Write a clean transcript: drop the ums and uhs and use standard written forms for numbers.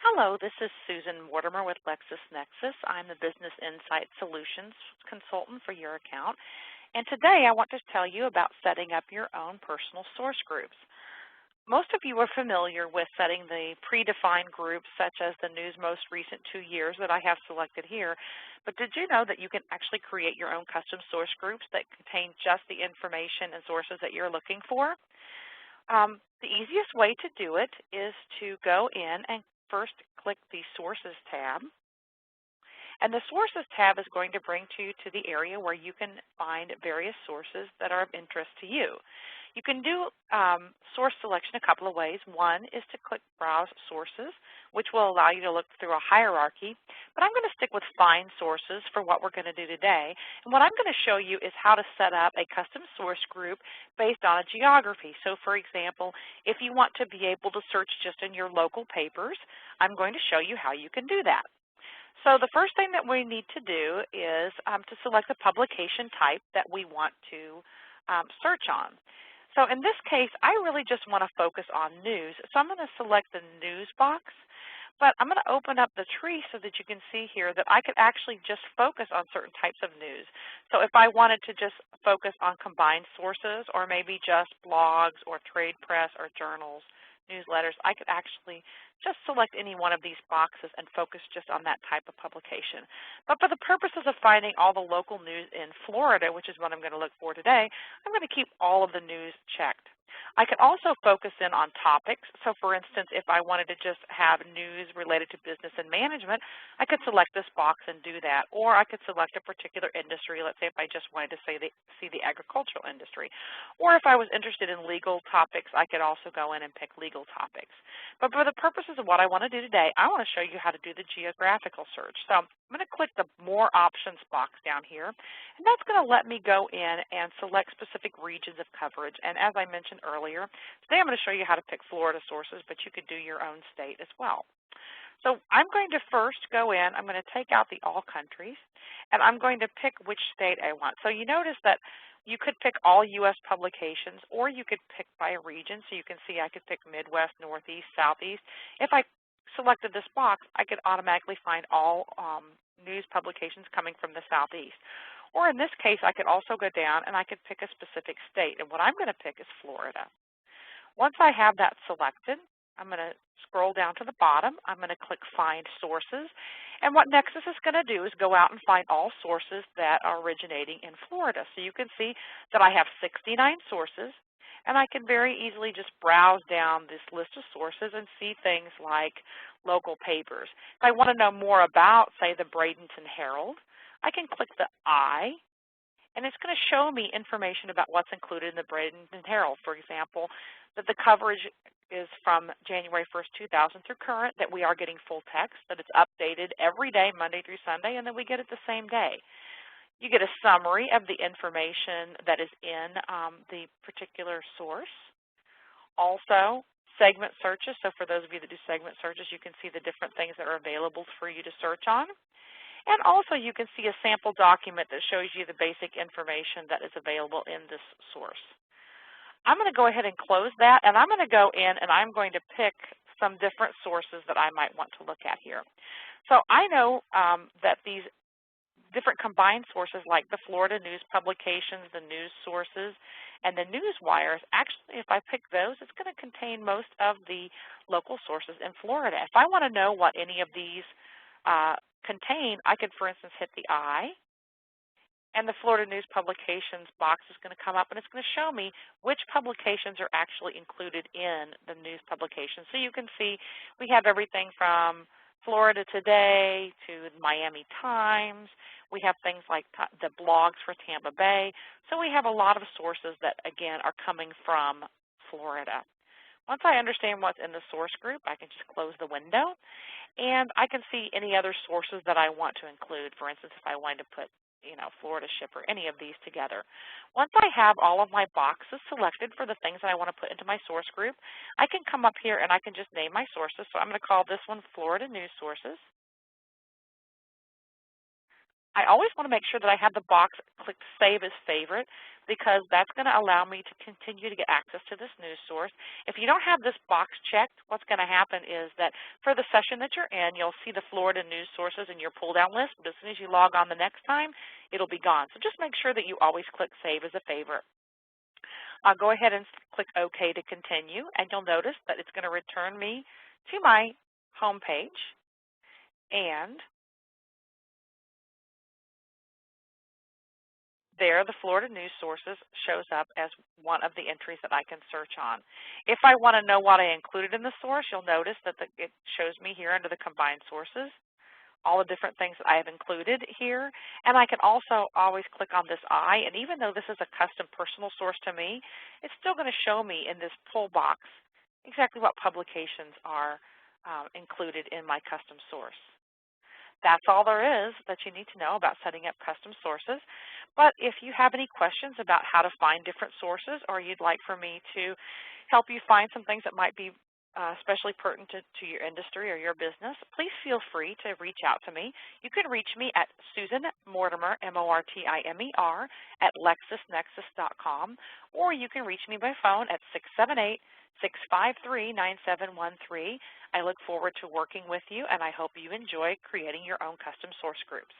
Hello, this is Susan Mortimer with Nexis. I'm the Business Insight Solutions consultant for your account. And today I want to tell you about setting up your own personal source groups. Most of you are familiar with setting the predefined groups such as the news most recent 2 years that I have selected here. But did you know that you can actually create your own custom source groups that contain just the information and sources that you're looking for? The easiest way to do it is to go in and first click the Sources tab. And the Sources tab is going to bring you to the area where you can find various sources that are of interest to you. You can do source selection a couple of ways. One is to click Browse Sources, which will allow you to look through a hierarchy. But I'm going to stick with Find Sources for what we're going to do today. And what I'm going to show you is how to set up a custom source group based on a geography. So for example, if you want to be able to search just in your local papers, I'm going to show you how you can do that. So the first thing that we need to do is to select the publication type that we want to search on. So in this case, I really just want to focus on news. So I'm going to select the news box, but I'm going to open up the tree so that you can see here that I could actually just focus on certain types of news. So if I wanted to just focus on combined sources or maybe just blogs or trade press or journals, newsletters, I could actually just select any one of these boxes and focus just on that type of publication. But for the purposes of finding all the local news in Florida, which is what I'm going to look for today, I'm going to keep all of the news checked. I can also focus in on topics. So for instance, if I wanted to just have news related to business and management, I could select this box and do that. Or I could select a particular industry. Let's say if I just wanted to see the agricultural industry. Or if I was interested in legal topics, I could also go in and pick legal topics. But for the purposes of what I want to do today, I want to show you how to do the geographical search. So I'm going to click the More Options box down here, and that's going to let me go in and select specific regions of coverage. And as I mentioned earlier, today I'm going to show you how to pick Florida sources, but you could do your own state as well. So I'm going to first go in, I'm going to take out the All Countries, and I'm going to pick which state I want. So you notice that you could pick all U.S. publications, or you could pick by a region. So you can see I could pick Midwest, Northeast, Southeast. If I selected this box, I could automatically find all news publications coming from the Southeast. Or in this case, I could also go down and I could pick a specific state. And what I'm going to pick is Florida. Once I have that selected, I'm going to scroll down to the bottom. I'm going to click Find Sources. And what Nexis is going to do is go out and find all sources that are originating in Florida. So you can see that I have 69 sources. And I can very easily just browse down this list of sources and see things like local papers. If I want to know more about, say, the Bradenton Herald, I can click the I, and it's going to show me information about what's included in the Bradenton Herald. For example, that the coverage is from January 1st, 2000 through current, that we are getting full text, that it's updated every day, Monday through Sunday, and that we get it the same day. You get a summary of the information that is in the particular source. Also, segment searches. So for those of you that do segment searches, you can see the different things that are available for you to search on. And also you can see a sample document that shows you the basic information that is available in this source. I'm going to go ahead and close that, and I'm going to go in and I'm going to pick some different sources that I might want to look at here. So I know that these different combined sources like the Florida news publications, the news sources, and the news wires, actually if I pick those, it's going to contain most of the local sources in Florida. If I want to know what any of these contain, I could, for instance, hit the I, and the Florida news publications box is going to come up, and it's going to show me which publications are actually included in the news publications. So you can see we have everything from Florida Today to Miami Times. We have things like the blogs for Tampa Bay. So we have a lot of sources that, again, are coming from Florida. Once I understand what's in the source group, I can just close the window, and I can see any other sources that I want to include. For instance, if I wanted to put Florida Ship or any of these together. Once I have all of my boxes selected for the things that I want to put into my source group, I can come up here and I can just name my sources. So I'm going to call this one Florida News Sources. I always want to make sure that I have the box clicked Save as Favorite because that's going to allow me to continue to get access to this news source. If you don't have this box checked, what's going to happen is that for the session that you're in, you'll see the Florida news sources in your pull-down list, but as soon as you log on the next time, it'll be gone. So just make sure that you always click Save as a Favorite. I'll go ahead and click OK to continue, and you'll notice that it's going to return me to my home page. And there, the Florida news sources shows up as one of the entries that I can search on. If I want to know what I included in the source, you'll notice that it shows me here under the combined sources all the different things that I have included here. And I can also always click on this I, and even though this is a custom personal source to me, it's still going to show me in this pull box exactly what publications are included in my custom source. That's all there is that you need to know about setting up custom sources. But if you have any questions about how to find different sources, or you'd like for me to help you find some things that might be especially pertinent to your industry or your business, please feel free to reach out to me. You can reach me at Susan Mortimer, M-O-R-T-I-M-E-R, at LexisNexis.com, or you can reach me by phone at 678-653-9713. I look forward to working with you, and I hope you enjoy creating your own custom source groups.